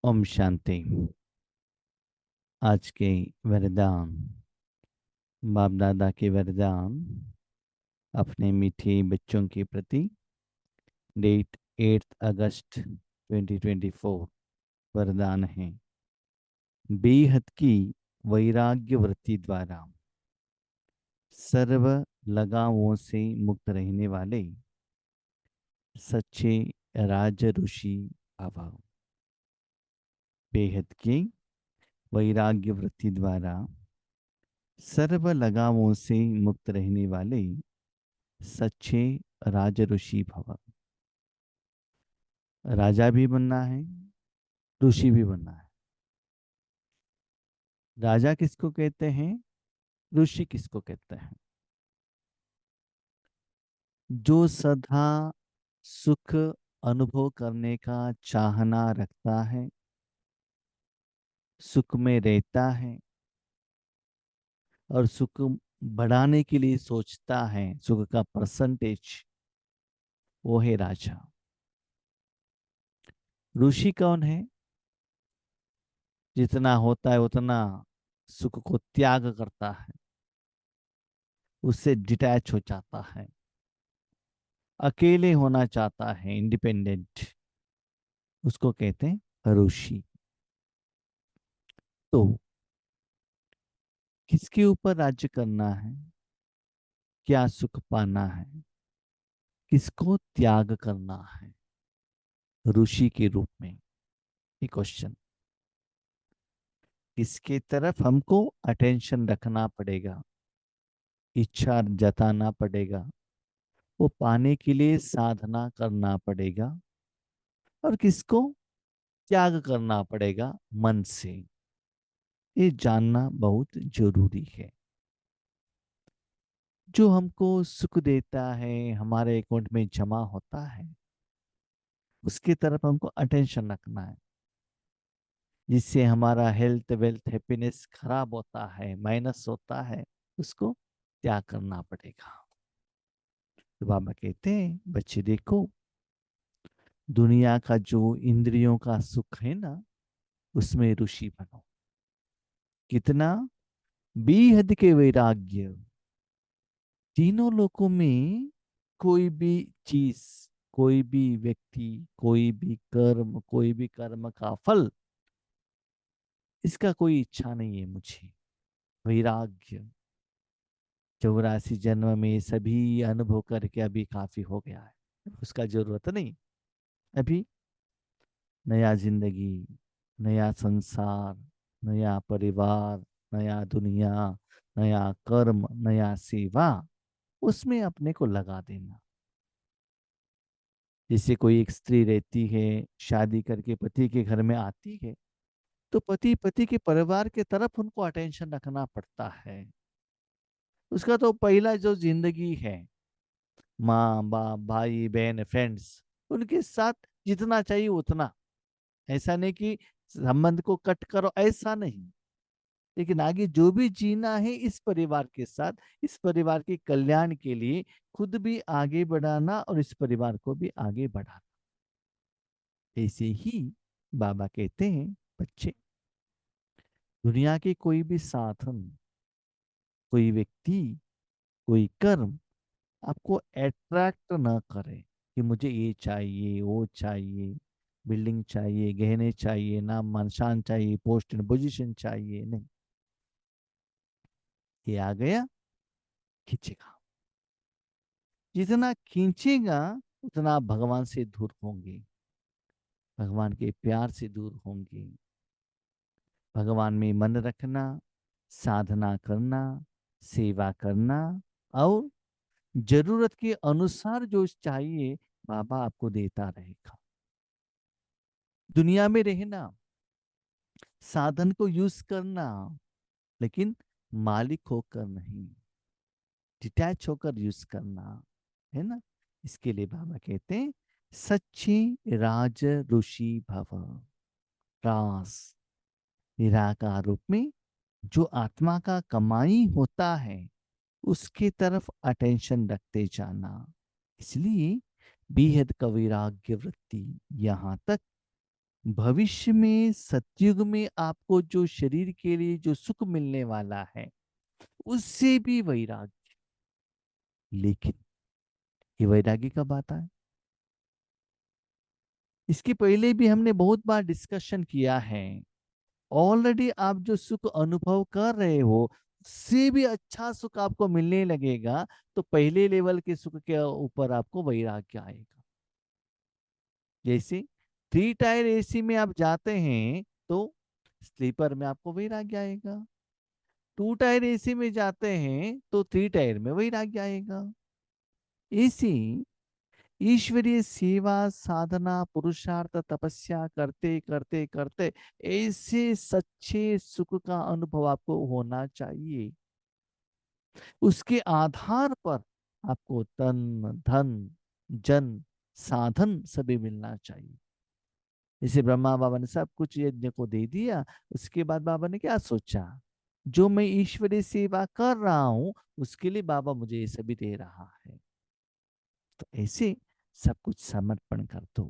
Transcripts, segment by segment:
ओम शांति। आज के वरदान, बाप दादा के वरदान अपने मीठे बच्चों के प्रति। डेट 8 अगस्त 2024। वरदान है, बेहद की वैराग्य वृत्ति द्वारा सर्व लगावों से मुक्त रहने वाले सच्चे राज ऋषि भव। बेहद की वैराग्य वृत्ति द्वारा सर्व लगावों से मुक्त रहने वाले सच्चे राज ऋषि भव। राजा भी बनना है, ऋषि भी बनना है। राजा किसको कहते हैं, ऋषि किसको कहते हैं? जो सदा सुख अनुभव करने का चाहना रखता है, सुख में रहता है और सुख बढ़ाने के लिए सोचता है, सुख का परसेंटेज, वो है राजा। ऋषि कौन है? जितना होता है उतना सुख को त्याग करता है, उससे डिटैच हो जाता है, अकेले होना चाहता है, इंडिपेंडेंट, उसको कहते हैं ऋषि। तो किसके ऊपर राज्य करना है, क्या सुख पाना है, किसको त्याग करना है ऋषि के रूप में? ये क्वेश्चन, किसके तरफ हमको अटेंशन रखना पड़ेगा, इच्छा जताना पड़ेगा, वो पाने के लिए साधना करना पड़ेगा, और किसको त्याग करना पड़ेगा मन से, ये जानना बहुत जरूरी है। जो हमको सुख देता है, हमारे अकाउंट में जमा होता है, उसकी तरफ हमको अटेंशन रखना है। जिससे हमारा हेल्थ वेल्थ हैप्पीनेस खराब होता है, माइनस होता है, उसको त्याग करना पड़ेगा। तो बाबा कहते हैं, बच्चे देखो, दुनिया का जो इंद्रियों का सुख है ना, उसमें ऋषि बनो। कितना? बेहद के वैराग्य। तीनों लोकों में कोई भी चीज, कोई भी व्यक्ति, कोई भी कर्म, कोई भी कर्म का फल, इसका कोई इच्छा नहीं है मुझे। वैराग्य। 84 जन्म में सभी अनुभव करके अभी काफी हो गया है, उसका जरूरत नहीं। अभी नया जिंदगी, नया संसार, नया परिवार, नया दुनिया, नया कर्म, नया सेवा, उसमें अपने को लगा देना। जैसे कोई एक स्त्री रहती है, शादी करके पति के घर में आती है, तो पति पति के परिवार के तरफ उनको अटेंशन रखना पड़ता है। उसका तो पहला जो जिंदगी है, माँ बाप भाई बहन फ्रेंड्स, उनके साथ जितना चाहिए उतना। ऐसा नहीं कि संबंध को कट करो, ऐसा नहीं। लेकिन आगे जो भी जीना है इस परिवार के साथ, इस परिवार के कल्याण के लिए खुद भी आगे बढ़ाना और इस परिवार को भी आगे बढ़ाना। ऐसे ही बाबा कहते हैं, बच्चे, दुनिया के कोई भी साधन, कोई व्यक्ति, कोई कर्म आपको अट्रैक्ट ना करे कि मुझे ये चाहिए वो चाहिए, बिल्डिंग चाहिए, गहने चाहिए, नाम मान शान चाहिए, पोस्ट एंड पोजीशन चाहिए, नहीं। ये आ गया, खींचेगा। जितना खींचेगा उतना आप भगवान से दूर होंगे, भगवान के प्यार से दूर होंगे। भगवान में मन रखना, साधना करना, सेवा करना, और जरूरत के अनुसार जो चाहिए बाबा आपको देता रहेगा। दुनिया में रहना, साधन को यूज करना, लेकिन मालिक होकर नहीं, डिटैच होकर यूज करना, है ना। इसके लिए बाबा कहते हैं, सच्ची राज ऋषि भव। रास, निराकार रूप में जो आत्मा का कमाई होता है, उसके तरफ अटेंशन रखते जाना। इसलिए बेहद का वैराग्य वृत्ति, यहाँ तक भविष्य में सतयुग में आपको जो शरीर के लिए जो सुख मिलने वाला है उससे भी वैराग्य। लेकिन ये वैराग्य कब आता है? इसके पहले भी हमने बहुत बार डिस्कशन किया है। ऑलरेडी आप जो सुख अनुभव कर रहे हो उससे भी अच्छा सुख आपको मिलने लगेगा, तो पहले लेवल के सुख के ऊपर आपको वैराग्य आएगा। जैसे 3 टायर एसी में आप जाते हैं तो स्लीपर में आपको वैराग्य आएगा। 2 टायर एसी में जाते हैं तो 3 टायर में वैराग्य आएगा। इसी ईश्वरीय सेवा साधना पुरुषार्थ तपस्या करते करते करते ऐसे सच्चे सुख का अनुभव आपको होना चाहिए। उसके आधार पर आपको तन धन जन साधन सभी मिलना चाहिए। जैसे ब्रह्मा बाबा ने सब कुछ यज्ञ को दे दिया, उसके बाद बाबा ने क्या सोचा, जो मैं ईश्वरीय सेवा कर रहा हूं उसके लिए बाबा मुझे ये सभी दे रहा है, तो ऐसे सब कुछ समर्पण कर दो।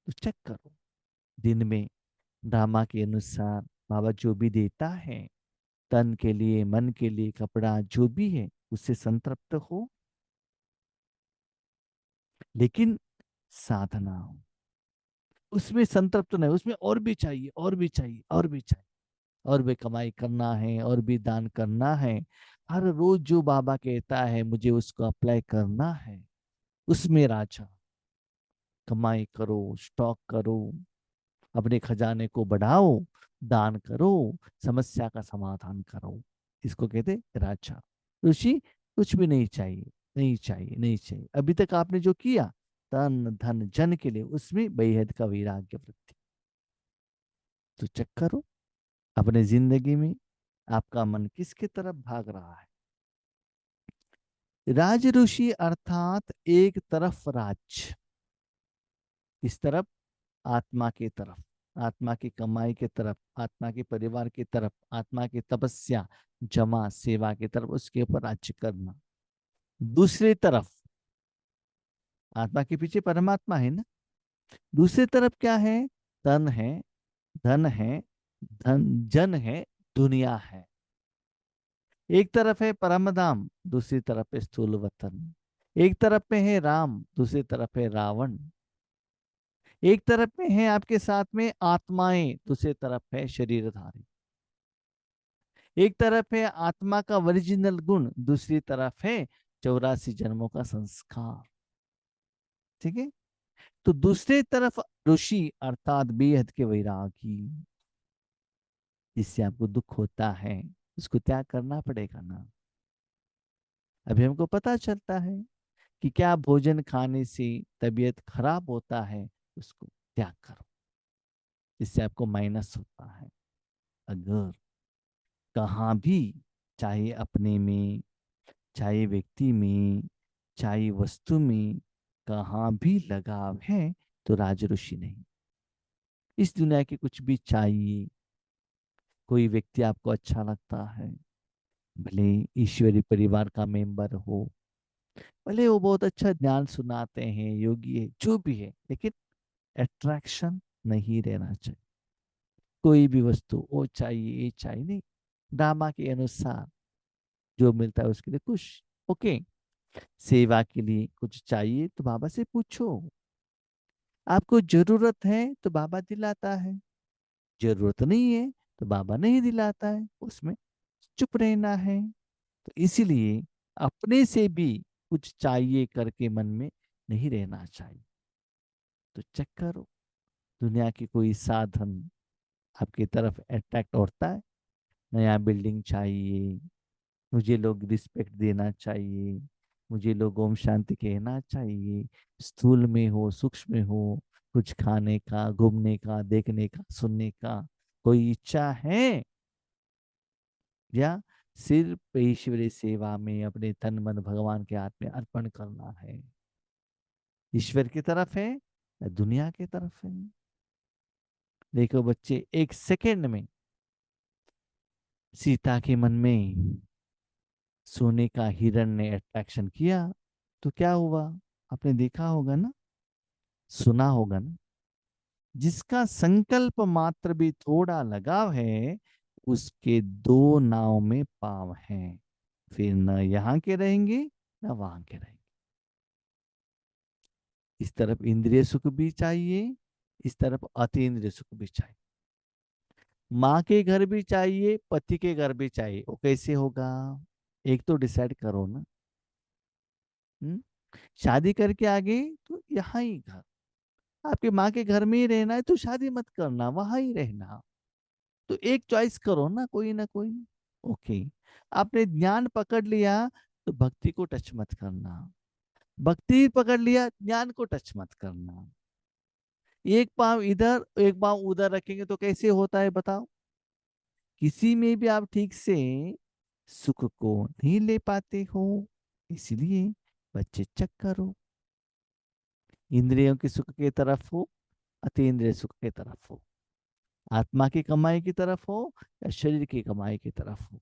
तो चेक करो, दिन में ड्रामा के अनुसार बाबा जो भी देता है, तन के लिए मन के लिए कपड़ा जो भी है उससे संतृप्त हो। लेकिन साधना उसमें संतृप्त नहीं, उसमें और भी चाहिए और भी चाहिए और भी चाहिए, और भी कमाई करना है और भी दान करना है। हर रोज जो बाबा कहता है मुझे उसको अप्लाई करना है, उसमें राजा कमाई करो, स्टॉक करो, अपने खजाने को बढ़ाओ, दान करो, समस्या का समाधान करो। इसको कहते राजा। ऋषि कुछ भी नहीं चाहिए, नहीं चाहिए, नहीं चाहिए। अभी तक आपने जो किया तन धन जन के लिए, उसमें बेहद का वैराग्य वृद्धि। तो चेक करो अपने जिंदगी में आपका मन किसके तरफ भाग रहा है। राज ऋषि अर्थात एक तरफ राज, इस तरफ आत्मा की तरफ, आत्मा की कमाई की तरफ, आत्मा के परिवार की तरफ, आत्मा की तपस्या जमा सेवा की तरफ, उसके ऊपर राज्य करना। दूसरी तरफ आत्मा के पीछे परमात्मा है ना, दूसरी तरफ क्या है, तन है, धन है, धन जन है, दुनिया है। एक तरफ है परम धाम, दूसरी तरफ है स्थूल वतन। एक तरफ में है राम, दूसरी तरफ है रावण। एक तरफ में है आपके साथ में आत्माएं, दूसरी तरफ है शरीरधारी। एक तरफ है आत्मा का ओरिजिनल गुण, दूसरी तरफ है 84 जन्मों का संस्कार। ठीक है। तो दूसरे तरफ ऋषि अर्थात बेहद के वैरागी, जिससे आपको दुख होता है उसको त्याग करना पड़ेगा ना। अभी हमको पता चलता है कि क्या भोजन खाने से तबीयत खराब होता है, उसको त्याग करो, इससे आपको माइनस होता है। अगर कहाँ भी, चाहे अपने में, चाहे व्यक्ति में, चाहे वस्तु में, कहाँ भी लगाव है तो राजऋषि नहीं। इस दुनिया के कुछ भी चाहिए, कोई व्यक्ति आपको अच्छा लगता है, भले ईश्वरी परिवार का मेंबर हो, भले वो बहुत अच्छा ज्ञान सुनाते हैं, योगी है, जो भी है, लेकिन अट्रैक्शन नहीं रहना चाहिए। कोई भी वस्तु वो चाहिए ये चाहिए नहीं, ड्रामा के अनुसार जो मिलता है उसके लिए खुश। ओके। सेवा के लिए कुछ चाहिए तो बाबा से पूछो। आपको जरूरत है तो बाबा दिलाता है, जरूरत नहीं है तो बाबा नहीं दिलाता है, उसमें चुप रहना है। तो इसीलिए अपने से भी कुछ चाहिए करके मन में नहीं रहना चाहिए। तो चेक करो, दुनिया की कोई साधन आपकी तरफ अट्रैक्ट होता है। नया बिल्डिंग चाहिए, मुझे लोग रिस्पेक्ट देना चाहिए, मुझे लोग ओम शांति कहना चाहिए, स्थूल में हो सूक्ष्म में हो, कुछ खाने का, घूमने का, देखने का, सुनने का कोई इच्छा है, या सिर्फ ईश्वरीय सेवा में अपने तन मन भगवान के हाथ में अर्पण करना है। ईश्वर की तरफ है या दुनिया की तरफ है। देखो बच्चे, एक सेकंड में सीता के मन में सोने का हिरण ने अट्रैक्शन किया, तो क्या हुआ, आपने देखा होगा ना, सुना होगा ना। जिसका संकल्प मात्र भी थोड़ा लगाव है, उसके दो नाव में पांव हैं, फिर न यहाँ के रहेंगे न वहां के रहेंगे। इस तरफ इंद्रिय सुख भी चाहिए, इस तरफ अतीन्द्रिय सुख भी चाहिए। माँ के घर भी चाहिए, पति के घर भी चाहिए। वो कैसे होगा? एक तो डिसाइड करो ना। हम्म? शादी करके आ गई तो यहाँ ही घर, आपके माँ के घर में ही रहना है तो शादी मत करना, वहां ही रहना। तो एक चॉइस करो ना कोई। ओके। आपने ज्ञान पकड़ लिया तो भक्ति को टच मत करना, भक्ति पकड़ लिया ज्ञान को टच मत करना। एक पाँव इधर एक पाँव उधर रखेंगे तो कैसे होता है बताओ? किसी में भी आप ठीक से सुख को नहीं ले पाते हो। इसलिए बच्चे चेक करो, इंद्रियों के सुख की तरफ हो, अतीन्द्रिय सुख की तरफ हो, आत्मा की कमाई की तरफ हो या शरीर की कमाई की तरफ हो।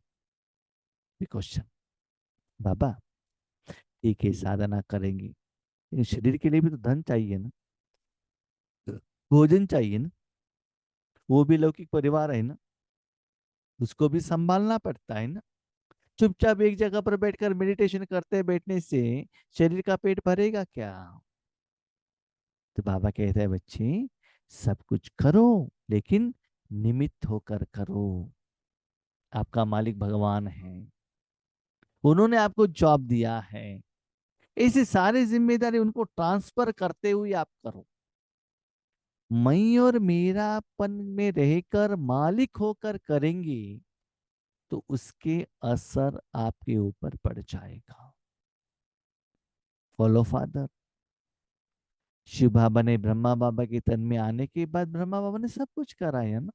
क्वेश्चन, बाबा ठीक है साधना करेंगे, लेकिन शरीर के लिए भी तो धन चाहिए ना, भोजन चाहिए ना, वो भी लौकिक परिवार है ना, उसको भी संभालना पड़ता है ना। चुपचाप एक जगह पर बैठकर मेडिटेशन करते बैठने से शरीर का पेट भरेगा क्या? तो बाबा कहता है बच्चे, सब कुछ करो लेकिन निमित्त होकर करो। आपका मालिक भगवान है, उन्होंने आपको जॉब दिया है, ऐसी सारी जिम्मेदारी उनको ट्रांसफर करते हुए आप करो। मैं और मेरापन में रहकर मालिक होकर करेंगे तो उसके असर आपके ऊपर पड़ जाएगा। Follow father. शिव बाबा ने ब्रह्मा बाबा के तन में आने के बाद ब्रह्मा बाबा ने सब कुछ कराया ना,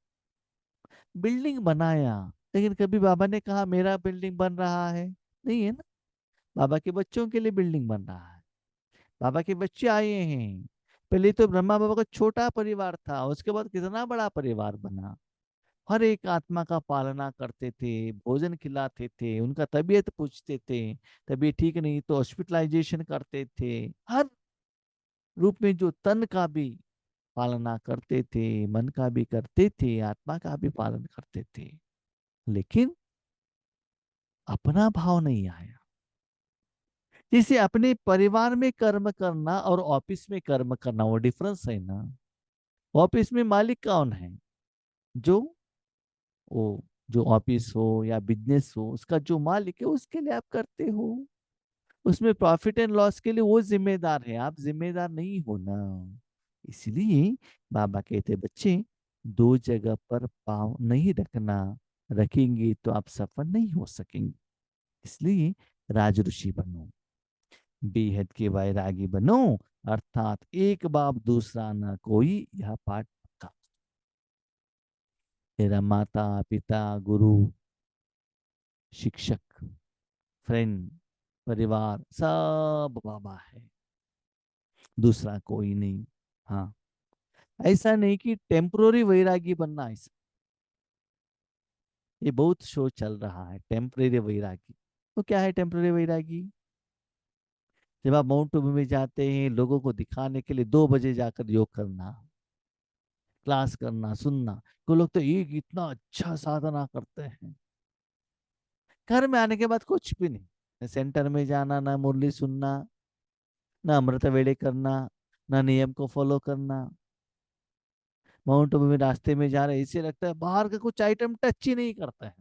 बिल्डिंग बनाया, लेकिन कभी बाबा ने कहा मेरा बिल्डिंग बन रहा है? नहीं है ना। बाबा के बच्चों के लिए बिल्डिंग बन रहा है, बाबा के बच्चे आए हैं। पहले तो ब्रह्मा बाबा का छोटा परिवार था, उसके बाद कितना बड़ा परिवार बना। हर एक आत्मा का पालना करते थे, भोजन खिलाते थे, उनका तबीयत पूछते थे, तबीयत ठीक नहीं तो हॉस्पिटलाइजेशन करते थे। हर रूप में जो तन का भी पालना करते थे, मन का भी करते थे, आत्मा का भी पालन करते थे। लेकिन अपना भाव नहीं आया। जैसे अपने परिवार में कर्म करना और ऑफिस में कर्म करना, वो डिफरेंस है ना। ऑफिस में मालिक कौन है? जो वो जो ऑफिस हो या बिजनेस हो, उसका जो मालिक है उसके लिए आप करते हो। उसमें प्रॉफिट एंड लॉस के लिए वो जिम्मेदार है, आप जिम्मेदार नहीं हो ना। इसलिए बाबा कहते बच्चे, दो जगह पर पाँव नहीं रखना, रखेंगे तो आप सफल नहीं हो सकेंगे। इसलिए राज ऋषि बनो, बेहद के वैरागी बनो, अर्थात एक बाप दूसरा न कोई, यह पाठ पक्का। तेरा माता पिता गुरु शिक्षक फ्रेंड परिवार सब बाबा है, दूसरा कोई नहीं। हाँ, ऐसा नहीं कि टेम्पररी वैरागी बनना, ऐसा ये बहुत शो चल रहा है टेम्पररी वैरागी। तो क्या है टेम्पररी वैरागी? जब आप माउंट आबू में जाते हैं लोगों को दिखाने के लिए 2 बजे जाकर योग करना, क्लास करना, सुनना, तो लोग तो ये इतना अच्छा साधना करते हैं, घर में आने के बाद कुछ भी नहीं, न सेंटर में जाना, ना मुरली सुनना, ना अमृत वेले करना, ना नियम को फॉलो करना। माउंट आबू में रास्ते में जा रहे इसे लगता है बाहर का कुछ आइटम टच ही नहीं करता है।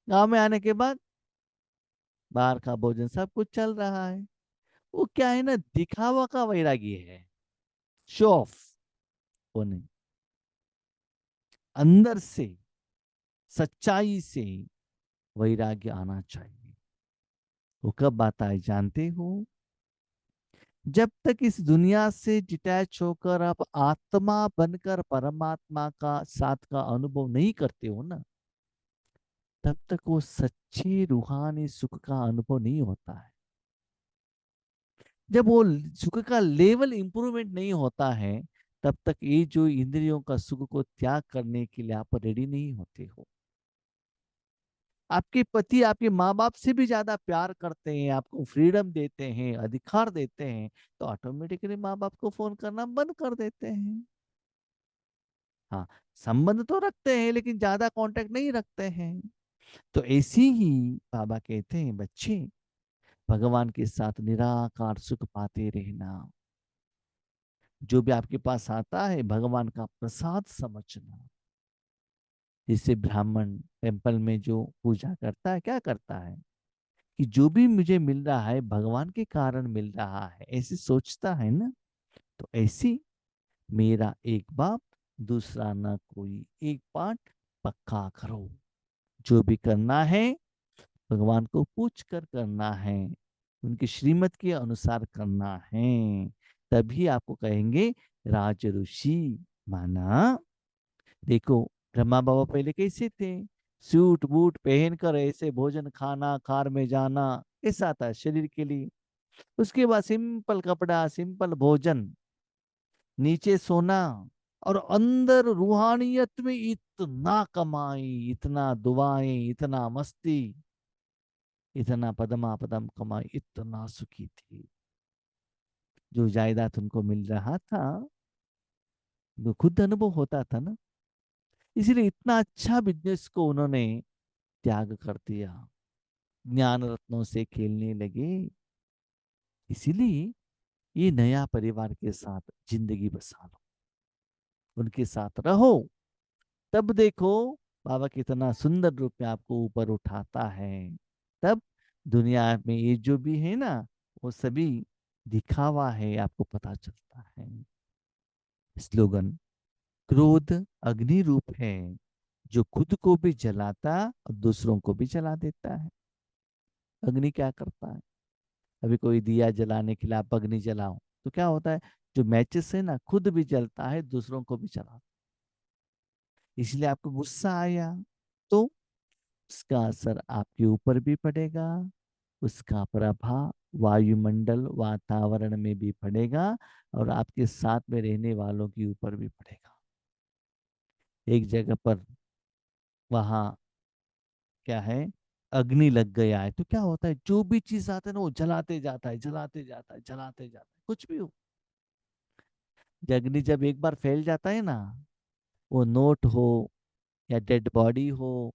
गांव में आने के बाद बाहर का भोजन सब कुछ चल रहा है। वो क्या है ना, दिखावा का वैरागी है, शो ऑफ। वो नहीं, अंदर से सच्चाई से वैराग्य आना चाहिए। वो कब आता है जानते हो? जब तक इस दुनिया से डिटैच होकर आप आत्मा बनकर परमात्मा का साथ का अनुभव नहीं करते हो ना, तब तक वो सच्चे रूहानी सुख का अनुभव नहीं होता है। जब वो सुख का लेवल इंप्रूवमेंट नहीं होता है, तब तक ये जो इंद्रियों का सुख को त्याग करने के लिए आप रेडी नहीं होते हो। आपके पति आपके माँ बाप से भी ज्यादा प्यार करते हैं, आपको फ्रीडम देते हैं, अधिकार देते हैं, तो ऑटोमेटिकली माँ बाप को फोन करना बंद कर देते हैं। हाँ, संबंध तो रखते हैं लेकिन ज्यादा कांटेक्ट नहीं रखते हैं। तो ऐसी ही बाबा कहते हैं बच्चे, भगवान के साथ निराकार सुख पाते रहना। जो भी आपके पास आता है भगवान का प्रसाद समझना। जैसे ब्राह्मण टेम्पल में जो पूजा करता है, क्या करता है कि जो भी मुझे मिल रहा है भगवान के कारण मिल रहा है, ऐसे सोचता है ना। तो ऐसी मेरा एक बाप दूसरा ना कोई, एक पाठ पक्का करो। जो भी करना है भगवान को पूछ कर करना है, उनकी श्रीमत के अनुसार करना है। तभी आपको कहेंगे राज ऋषि। माना देखो, ब्रह्मा बाबा पहले कैसे थे? सूट बूट पहन कर ऐसे भोजन खाना, कार में जाना, कैसा था शरीर के लिए। उसके बाद सिंपल कपड़ा, सिंपल भोजन, नीचे सोना, और अंदर रूहानियत में इतना कमाई, इतना दुआएं, इतना मस्ती, इतना पदमा पदम कमाई, इतना सुखी थी। जो जायदाद उनको मिल रहा था वो खुद अनुभव होता था ना। इसलिए इतना अच्छा बिजनेस को उन्होंने त्याग कर दिया, ज्ञान रत्नों से खेलने लगे। इसीलिए ये नया परिवार के साथ जिंदगी बसा लो, उनके साथ रहो। तब देखो बाबा कितना सुंदर रूप में आपको ऊपर उठाता है। तब दुनिया में ये जो भी है ना, वो सभी दिखावा है, आपको पता चलता है। स्लोगन, क्रोध अग्नि रूप है, जो खुद को भी जलाता और दूसरों को भी जला देता है। अग्नि क्या करता है? अभी कोई दिया जलाने के लिए आप अग्नि जलाओ तो क्या होता है? जो मैचेस है ना, खुद भी जलता है, दूसरों को भी जलाता है। इसलिए आपको गुस्सा आया तो उसका असर आपके ऊपर भी पड़ेगा, उसका प्रभाव वायुमंडल वातावरण में भी पड़ेगा, और आपके साथ में रहने वालों के ऊपर भी पड़ेगा। एक जगह पर वहां क्या है, अग्नि लग गया है तो क्या होता है, जो भी चीज आता है ना वो जलाते जाता है, जलाते जाता है, जलाते जाता है, कुछ भी हो। अग्नि जब एक बार फैल जाता है ना, वो नोट हो या डेड बॉडी हो,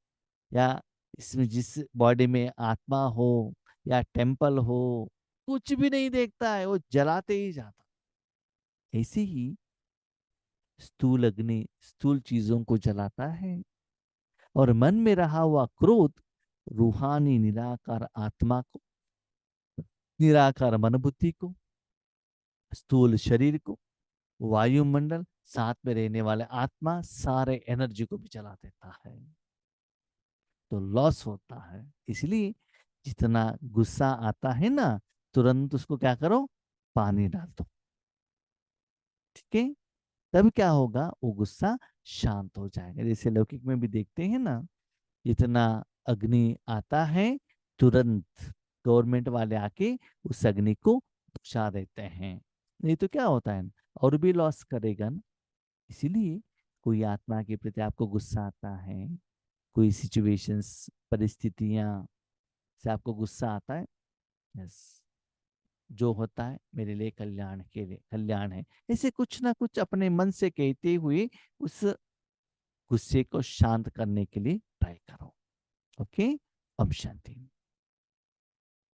या इसमें जिस बॉडी में आत्मा हो या टेम्पल हो, कुछ भी नहीं देखता है, वो जलाते ही जाता। ऐसे ही स्थूल अग्नि स्थूल चीजों को जलाता है, और मन में रहा हुआ क्रोध रूहानी निराकार आत्मा को, निराकार मन बुद्धि को, स्थूल शरीर को, वायुमंडल, साथ में रहने वाले आत्मा, सारे एनर्जी को भी जला देता है। तो लॉस होता है। इसलिए जितना गुस्सा आता है ना, तुरंत उसको क्या करो, पानी डाल दो। ठीक है? तब क्या होगा, वो गुस्सा शांत हो जाएगा। जैसे लौकिक में भी देखते हैं ना, जितना अग्नि आता है तुरंत गवर्नमेंट वाले आके उस अग्नि को बुझा देते हैं। नहीं तो क्या होता है, और भी लॉस करेगा ना। इसीलिए कोई आत्मा के प्रति आपको गुस्सा आता है, कोई सिचुएशंस परिस्थितियां से आपको गुस्सा आता है, यस, जो होता है मेरे लिए कल्याण के लिए कल्याण है, ऐसे कुछ ना कुछ अपने मन से कहते हुए उस गुस्से को शांत करने के लिए ट्राई करो। ओके, अब शांति।